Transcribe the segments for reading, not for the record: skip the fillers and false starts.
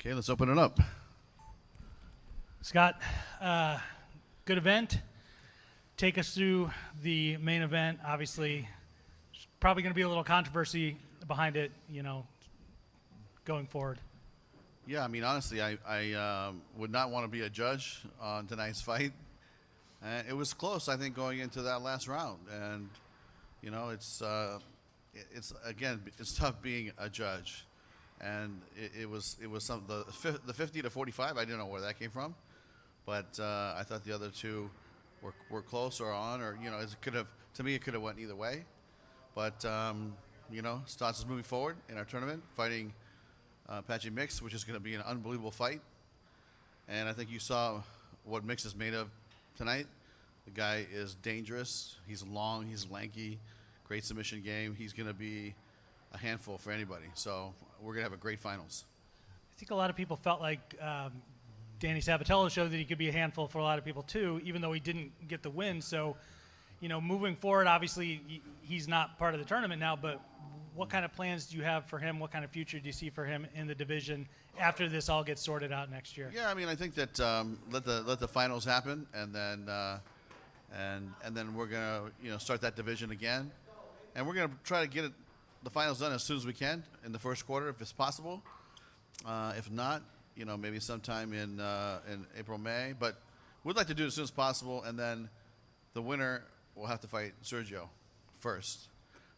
Okay, let's open it up. Scott, good event. Take us through the main event. Obviously, there's probably going to be a little controversy behind it, going forward. Yeah, I mean, honestly, I would not want to be a judge on tonight's fight. And it was close, I think, going into that last round. And, it's tough being a judge. And it was some the 50 to 45. I didn't know where that came from, but I thought the other two were close or on, or it could have, to me, it could have went either way. But Stotts is moving forward in our tournament, fighting Patchy Mix, which is going to be an unbelievable fight. And I think you saw what Mix is made of tonight. The guy is dangerous. He's long. He's lanky. Great submission game. He's going to be a handful for anybody. So we're going to have a great finals. I think a lot of people felt like Danny Sabatello showed that he could be a handful for a lot of people too, even though he didn't get the win. So, moving forward, obviously he's not part of the tournament now, but what kind of plans do you have for him? What kind of future do you see for him in the division after this all gets sorted out next year? Yeah, I mean, I think that let the finals happen, and then we're gonna start that division again, and we're gonna try to get the finals done as soon as we can in the first quarter, if it's possible. If not, maybe sometime in April, May. But we'd like to do it as soon as possible, and then the winner will have to fight Sergio first.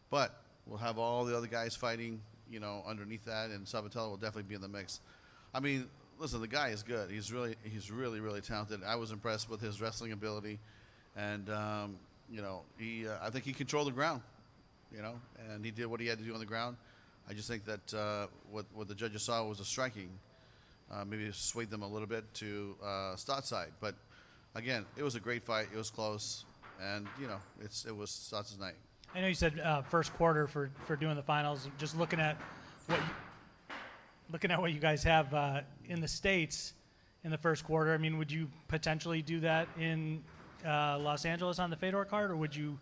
But we'll have all the other guys fighting, underneath that, and Sabatello will definitely be in the mix. I mean, listen, the guy is good. He's really, really talented. I was impressed with his wrestling ability, and I think he controlled the ground. And he did what he had to do on the ground. I just think that what the judges saw was a striking. Maybe it swayed them a little bit to Stott's side. But, again, it was a great fight. It was close. And, it was Stott's night. I know you said first quarter for doing the finals. Just looking at what you guys have in the States in the first quarter, I mean, would you potentially do that in Los Angeles on the Fedor card, or would you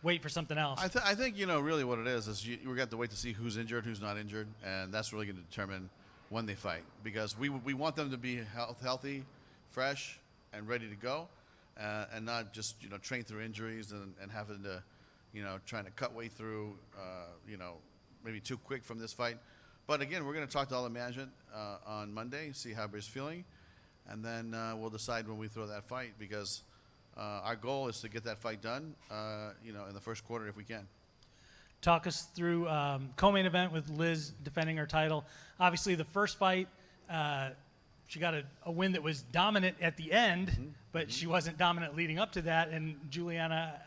wait for something else? I think really what it is we're going to wait to see who's injured, who's not injured, and that's really going to determine when they fight, because we want them to be healthy, fresh, and ready to go, and not just train through injuries and having to trying to cut way through maybe too quick from this fight. But again, we're going to talk to all the management on Monday, see how everybody's feeling, and then we'll decide when we throw that fight, because our goal is to get that fight done, in the first quarter if we can. Talk us through co-main event with Liz defending her title. Obviously, the first fight, she got a win that was dominant at the end, but she wasn't dominant leading up to that. And Juliana,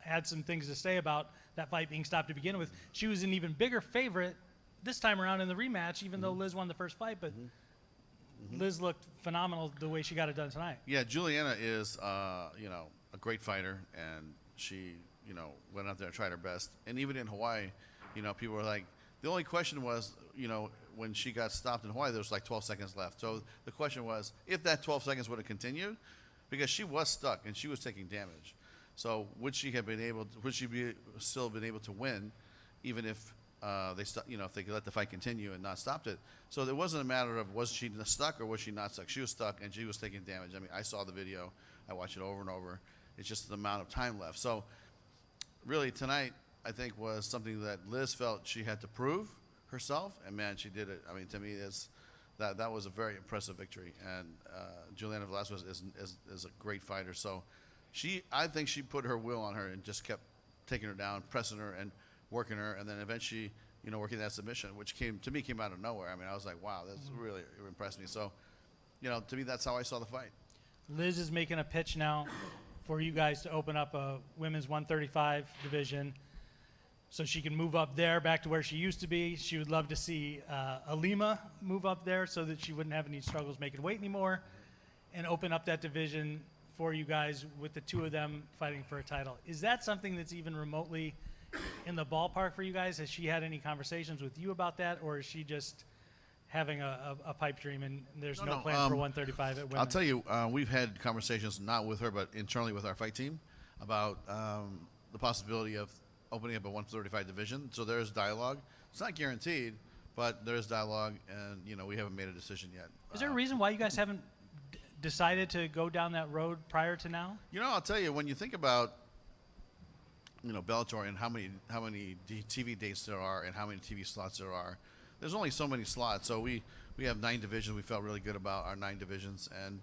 had some things to say about that fight being stopped to begin with. She was an even bigger favorite this time around in the rematch, even though Liz won the first fight. But Liz looked phenomenal the way she got it done tonight. Yeah, Juliana is, a great fighter, and she, went out there and tried her best. And even in Hawaii, people were like, the only question was, when she got stopped in Hawaii, there was like 12 seconds left. So the question was, if that 12 seconds would have continued, because she was stuck and she was taking damage. So would she still been able to win, even if if they could let the fight continue and not stopped it? So there wasn't a matter of was she stuck or was she not stuck. She was stuck and she was taking damage. I mean, I saw the video. I watched it over and over. It's just the amount of time left. So really tonight, I think, was something that Liz felt she had to prove herself, and man, she did it. I mean, to me, that was a very impressive victory. And Juliana Velasquez is a great fighter. So I think she put her will on her and just kept taking her down, pressing her and working her, and then eventually, working that submission, which came out of nowhere. I mean, I was like, wow, that's really impressed me. So, to me, that's how I saw the fight. Liz is making a pitch now for you guys to open up a women's 135 division so she can move up there back to where she used to be. She would love to see Alima move up there so that she wouldn't have any struggles making weight anymore, and open up that division for you guys with the two of them fighting for a title. Is that something that's even remotely in the ballpark for you guys? Has she had any conversations with you about that, or is she just having a pipe dream and there's no plan for 135 at women? I'll tell you, we've had conversations, not with her, but internally with our fight team, about the possibility of opening up a 135 division. So there's dialogue. It's not guaranteed, but there is dialogue, and we haven't made a decision yet. Is there a reason why you guys haven't decided to go down that road prior to now? I'll tell you, when you think about Bellator and how many TV dates there are and how many TV slots there are, there's only so many slots. So we have 9 divisions. We felt really good about our 9 divisions, and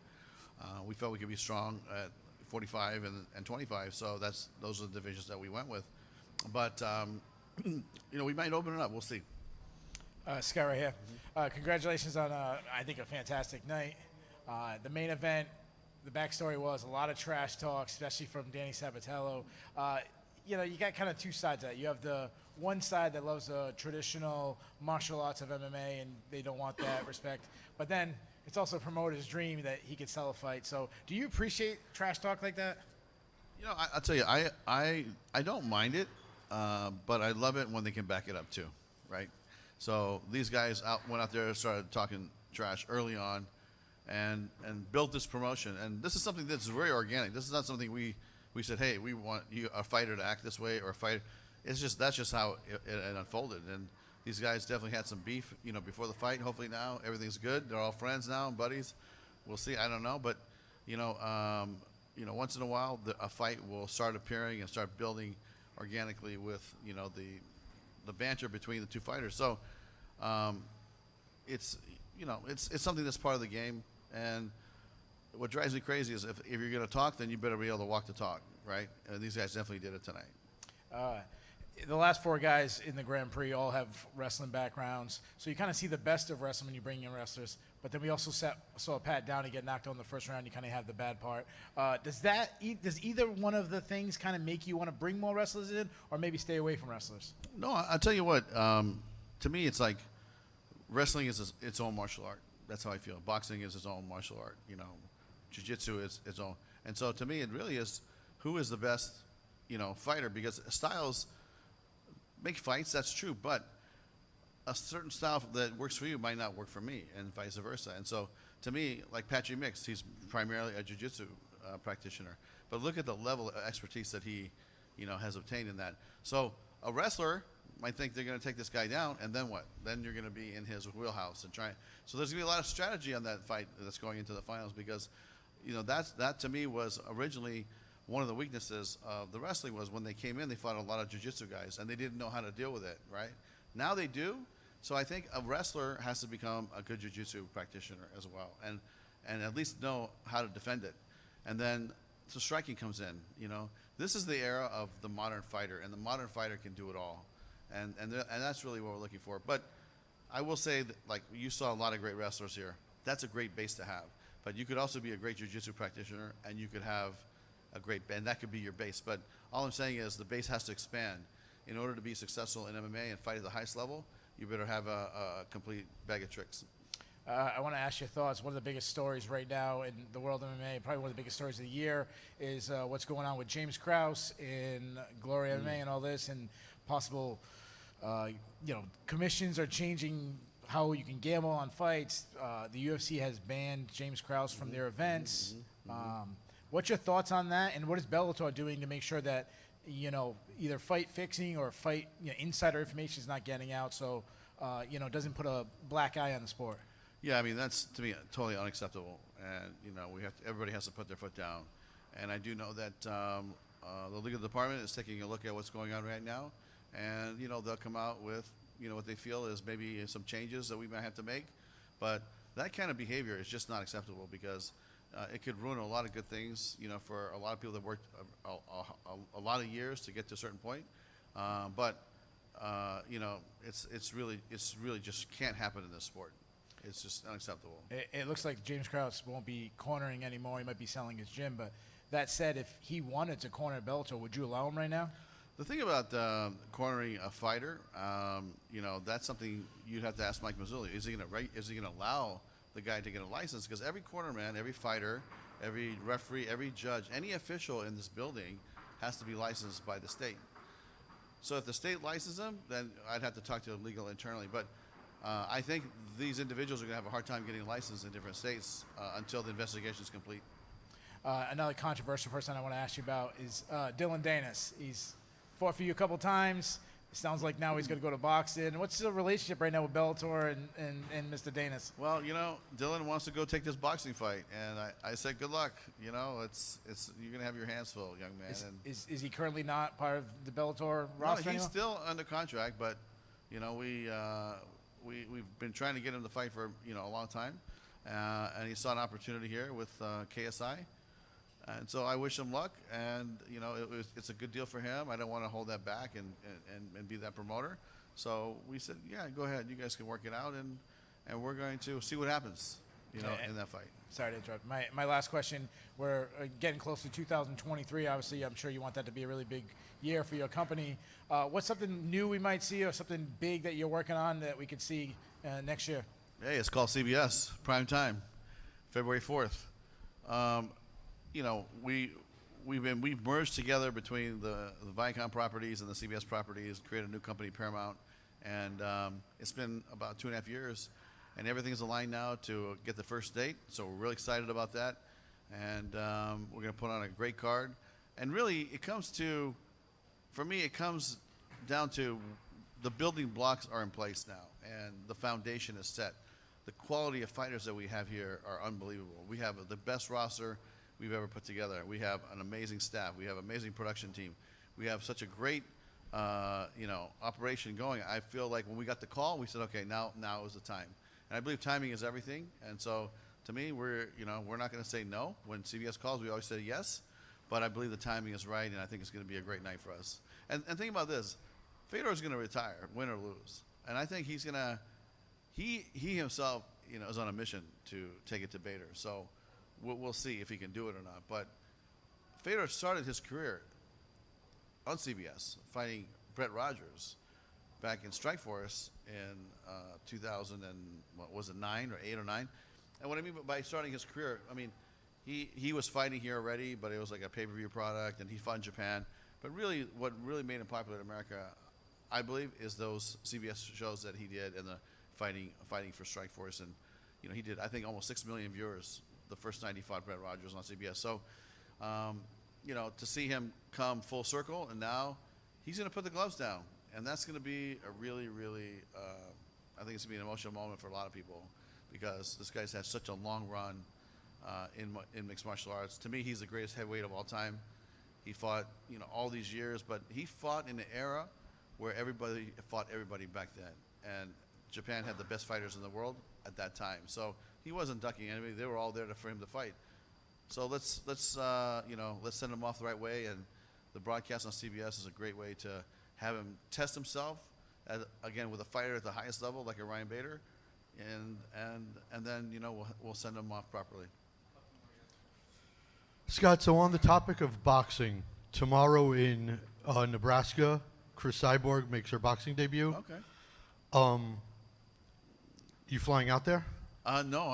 we felt we could be strong at 45 and 25. So those are the divisions that we went with. But we might open it up. We'll see. Scott right here. Congratulations on I think a fantastic night. The main event, the backstory was a lot of trash talk, especially from Danny Sabatello. You got kind of 2 sides of that. You have the one side that loves the traditional martial arts of MMA, and they don't want that respect. But then it's also a promoter's dream that he could sell a fight. So do you appreciate trash talk like that? I'll tell you, I don't mind it, but I love it when they can back it up too, right? So these guys went out there and started talking trash early on and built this promotion. And this is something that's very organic. This is not something we said, hey, we want a fighter to act this way or a fighter. That's just how it unfolded. And these guys definitely had some beef, before the fight. Hopefully now everything's good. They're all friends now and buddies. We'll see. I don't know. But, once in a while, a fight will start appearing and start building organically with, the banter between the 2 fighters. So it's something that's part of the game. And what drives me crazy is if you're going to talk, then you better be able to walk the talk, right? And these guys definitely did it tonight. The last 4 guys in the Grand Prix all have wrestling backgrounds, so you kind of see the best of wrestling when you bring in wrestlers. But then we also saw Pat Downey get knocked out in the first round. You kind of have the bad part. Does either one of the things kind of make you want to bring more wrestlers in, or maybe stay away from wrestlers? No, I'll tell you what. To me, it's like wrestling is its own martial art. That's how I feel. Boxing is its own martial art. Jiu-jitsu is its own. And so to me, it really is who is the best, fighter, because styles make fights, that's true, but a certain style that works for you might not work for me, and vice versa. And so to me, like Patrick Mix, he's primarily a jiu-jitsu practitioner, but look at the level of expertise that he has obtained in that. So a wrestler might think they're going to take this guy down, and then what? Then you're going to be in his wheelhouse and try. So there's going to be a lot of strategy on that fight that's going into the finals, because that to me was originally one of the weaknesses of the wrestling. Was when they came in, they fought a lot of jiu-jitsu guys, and they didn't know how to deal with it, right? Now they do. So I think a wrestler has to become a good jiu-jitsu practitioner as well, and at least know how to defend it. And then so striking comes in. This is the era of the modern fighter, and the modern fighter can do it all, and that's really what we're looking for. But I will say that, like, you saw a lot of great wrestlers here. That's a great base to have. But you could also be a great jiu-jitsu practitioner, and you could have a great, and that could be your base. But all I'm saying is the base has to expand. In order to be successful in MMA and fight at the highest level, you better have a complete bag of tricks. I want to ask your thoughts. One of the biggest stories right now in the world of MMA, probably one of the biggest stories of the year, is what's going on with James Krause in Glory MMA and all this, and possible, commissions are changing how you can gamble on fights. The UFC has banned James Krause from their events. What's your thoughts on that, and what is Bellator doing to make sure that either fight fixing or fight insider information is not getting out, so doesn't put a black eye on the sport? Yeah, I mean, that's to me totally unacceptable, and everybody has to put their foot down. And I do know that the legal department is taking a look at what's going on right now, and they'll come out with what they feel is maybe some changes that we might have to make. But that kind of behavior is just not acceptable, because it could ruin a lot of good things, for a lot of people that worked a lot of years to get to a certain point. It's really just can't happen in this sport. It's just unacceptable. It looks like James Krause won't be cornering anymore. He might be selling his gym. But that said, if he wanted to corner Bellator, would you allow him right now? The thing about cornering a fighter, that's something you'd have to ask Mike Mazzulli. Is he going to allow the guy to get a license? Because every cornerman, every fighter, every referee, every judge, any official in this building has to be licensed by the state. So if the state licenses them, then I'd have to talk to legal internally. But I think these individuals are going to have a hard time getting licensed in different states until the investigation is complete. Another controversial person I want to ask you about is Dylan Danis. He's fought for you a couple times. Sounds like now he's going to go to boxing. What's the relationship right now with Bellator and Mr. Danis? Well, Dylan wants to go take this boxing fight, and I said good luck. It's you're gonna have your hands full, young man. Is he currently not part of the Bellator No, roster he's anymore? still under contract, but we've been trying to get him to fight for a long time, and he saw an opportunity here with KSI. And so I wish him luck, and it's a good deal for him. I don't want to hold that back and be that promoter. So we said, yeah, go ahead. You guys can work it out, and we're going to see what happens, in that fight. Sorry to interrupt. My last question, we're getting close to 2023. Obviously, I'm sure you want that to be a really big year for your company. What's something new we might see or something big that you're working on that we could see next year? Hey, it's called CBS Prime Time, February 4th. We've merged together between the Viacom properties and the CBS properties, created a new company, Paramount, and it's been about 2.5 years, and everything's aligned now to get the first date. So we're really excited about that, and we're going to put on a great card. And really, for me, it comes down to the building blocks are in place now, and the foundation is set. The quality of fighters that we have here are unbelievable. We have the best roster we've ever put together. We have an amazing staff. We have an amazing production team. We have such a great, operation going. I feel like when we got the call, we said, okay, now is the time. And I believe timing is everything. And so, to me, we're not going to say no. When CBS calls, we always say yes. But I believe the timing is right, and I think it's going to be a great night for us. And think about this: Fedor is going to retire, win or lose, and I think he's going to. He himself, is on a mission to take it to Bader. So. We'll see if he can do it or not. But Fedor started his career on CBS fighting Brett Rogers back in Strikeforce in 2000 and what was it, 9 or 8 or 9. And what I mean by starting his career, I mean he was fighting here already, but it was like a pay-per-view product, and he fought in Japan. But really, what really made him popular in America, I believe, is those CBS shows that he did and the fighting for Strikeforce. And he did, I think, almost 6 million viewers the first night he fought Brett Rogers on CBS. So, to see him come full circle, and now he's going to put the gloves down, and that's going to be a really, really, I think it's going to be an emotional moment for a lot of people, because this guy's had such a long run in mixed martial arts. To me, he's the greatest heavyweight of all time. He fought, all these years, but he fought in an era where everybody fought everybody back then, and Japan had the best fighters in the world at that time. So he wasn't ducking anybody; they were all there for him to fight. So let's send him off the right way, and the broadcast on CBS is a great way to have him test himself, again with a fighter at the highest level like a Ryan Bader, and then we'll send him off properly. Scott, so on the topic of boxing, tomorrow in Nebraska, Chris Cyborg makes her boxing debut. Okay. You flying out there? No,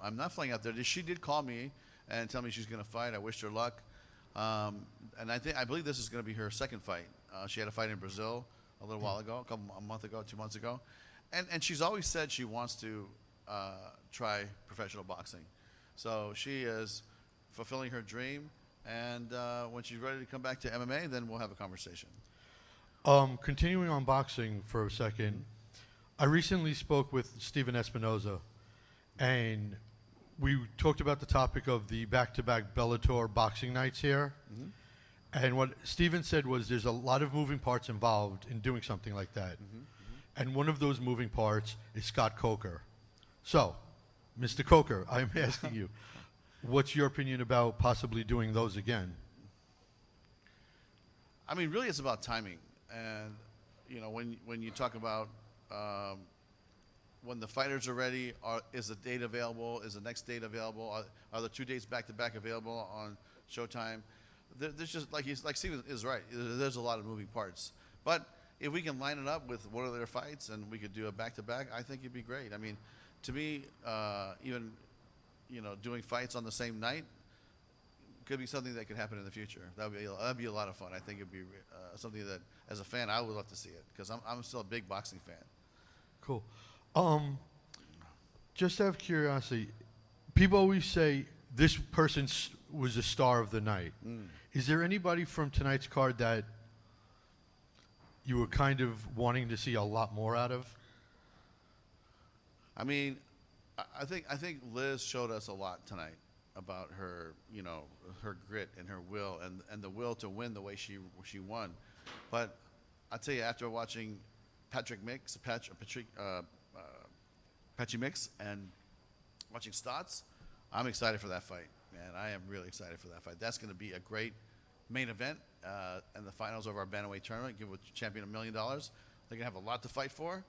I'm not flying out there. She did call me and tell me she's going to fight. I wished her luck, and I believe this is going to be her second fight. She had a fight in Brazil a little while ago, a month ago, 2 months ago, and she's always said she wants to try professional boxing. So she is fulfilling her dream, and when she's ready to come back to MMA, then we'll have a conversation. Continuing on boxing for a second, I recently spoke with Steven Espinoza, and we talked about the topic of the back-to-back Bellator boxing nights here. Mm-hmm. And what Steven said was there's a lot of moving parts involved in doing something like that. Mm-hmm. Mm-hmm. And one of those moving parts is Scott Coker. So, Mr. Coker, I'm asking you, what's your opinion about possibly doing those again? I mean, really, it's about timing. And, when you talk about when the fighters are ready, is the date available? Is the next date available? Are the 2 days back-to-back available on Showtime? There's just, like Steven is right, there's a lot of moving parts. But if we can line it up with one of their fights and we could do a back-to-back, I think it'd be great. I mean, to me, even, doing fights on the same night could be something that could happen in the future. That'd be a lot of fun. I think it'd be something that, as a fan, I would love to see it, because I'm still a big boxing fan. Cool. Just out of curiosity, people always say this person was a star of the night. Is there anybody from tonight's card that you were kind of wanting to see a lot more out of? I mean, I think Liz showed us a lot tonight about her, you know, her grit and her will and the will to win the way she won. But I tell you, after watching Patchy Mix and watching Stotts, I'm excited for that fight, man. I am really excited for that fight. That's going to be a great main event and the finals of our Bantamweight tournament. Give a champion $1 million. They're going to have a lot to fight for.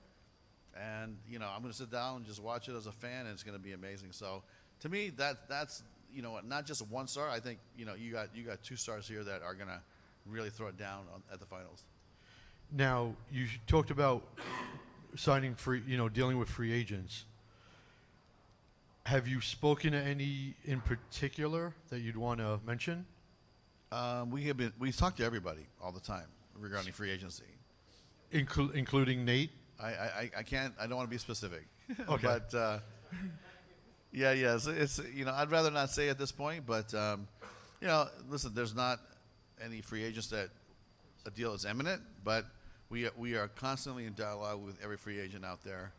And, you know, I'm going to sit down and just watch it as a fan, and it's going to be amazing. So, to me, that's, you know, not just one star. I think, you know, you got 2 stars here that are going to really throw it down at the finals. Now, you talked about signing free, you know, dealing with free agents. Have you spoken to any in particular that you'd want to mention? We talk to everybody all the time regarding free agency. Including Nate? I don't want to be specific. Okay. But yeah, it's you know, I'd rather not say at this point, but you know, listen, there's not any free agents that a deal is imminent, but we are constantly in dialogue with every free agent out there,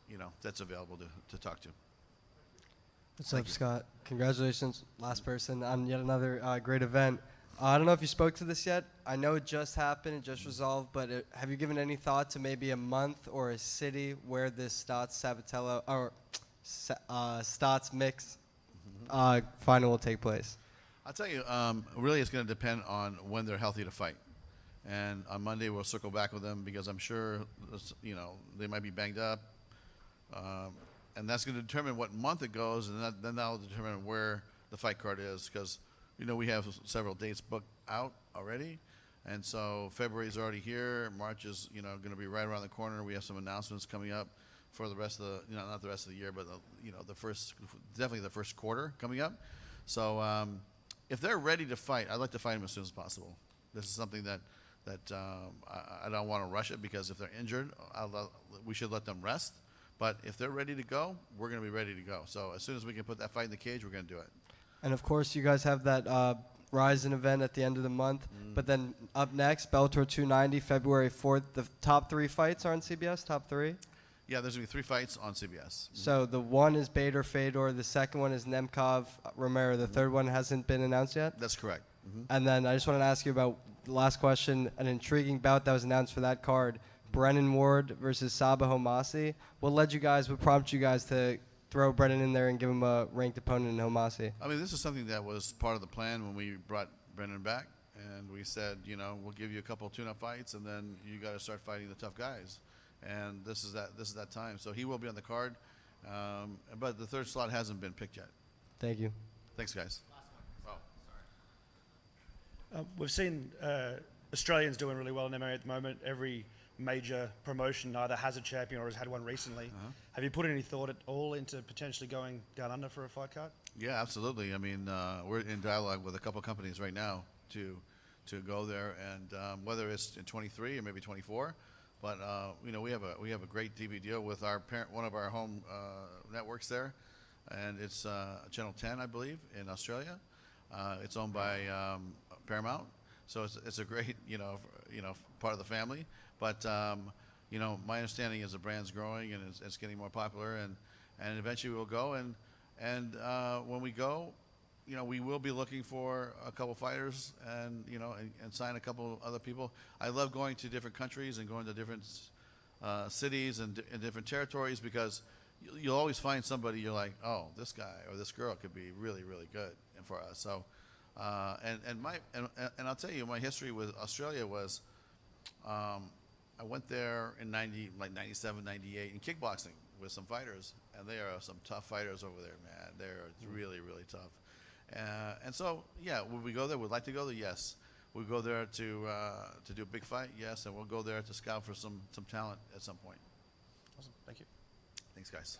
you know, that's available to talk to. What's up, Scott? Congratulations, last person, on yet another great event. I don't know if you spoke to this yet. I know it just happened, it just resolved, but have you given any thought to maybe a month or a city where this Stotts Sabatello or Stotts Mix final will take place? I'll tell you, really, it's going to depend on when they're healthy to fight. And on Monday, we'll circle back with them because I'm sure, you know, they might be banged up. And that's going to determine what month it goes, and then that'll determine where the fight card is because, you know, we have several dates booked out already. And so February is already here. March is, you know, going to be right around the corner. We have some announcements coming up for the rest of the, you know, not the rest of the year, but, you know, definitely the first quarter coming up. So if they're ready to fight, I'd like to fight them as soon as possible. This is something that I don't want to rush it because if they're injured, we should let them rest. But if they're ready to go, we're going to be ready to go. So as soon as we can put that fight in the cage, we're going to do it. And of course, you guys have that Ryzen event at the end of the month. But then up next, Bellator 290, February 4th. The top 3 fights are on CBS, top 3? Yeah, there's going to be 3 fights on CBS. So the one is Bader Fedor, the second one is Nemkov Romero, the third one hasn't been announced yet? That's correct. And then I just wanted to ask you about the last question, an intriguing bout that was announced for that card, Brennan Ward versus Saba Homasi. What prompted you guys to throw Brennan in there and give him a ranked opponent in Homasi? I mean, this is something that was part of the plan when we brought Brennan back. And we said, you know, we'll give you a couple of tune-up fights, and then you got to start fighting the tough guys. And this is that time. So he will be on the card. But the third slot hasn't been picked yet. Thank you. Thanks, guys. We've seen Australians doing really well in MMA at the moment. Every major promotion either has a champion or has had one recently. Have you put any thought at all into potentially going down under for a fight card? Yeah, absolutely. I mean, we're in dialogue with a couple companies right now to go there, and whether it's in 23 or maybe 24. But you know, we have a great TV deal with our one of our home networks there, and it's Channel 10, I believe, in Australia. It's owned by Paramount, so it's a great you know part of the family. But you know, my understanding is the brand's growing and it's getting more popular, and eventually we'll go and when we go, you know, we will be looking for a couple fighters and you know and sign a couple other people. I love going to different countries and going to different cities and different territories because you'll always find somebody you're like, oh, this guy or this girl could be really, really good for us. So and I'll tell you, my history with Australia was I went there in 97, 98 in kickboxing with some fighters, and they are some tough fighters over there, man. They're really, really tough. And so, yeah, would we go there? Would like to go there? Yes. We'll go there to do a big fight? Yes. And we'll go there to scout for some talent at some point. Awesome. Thank you. Thanks, guys.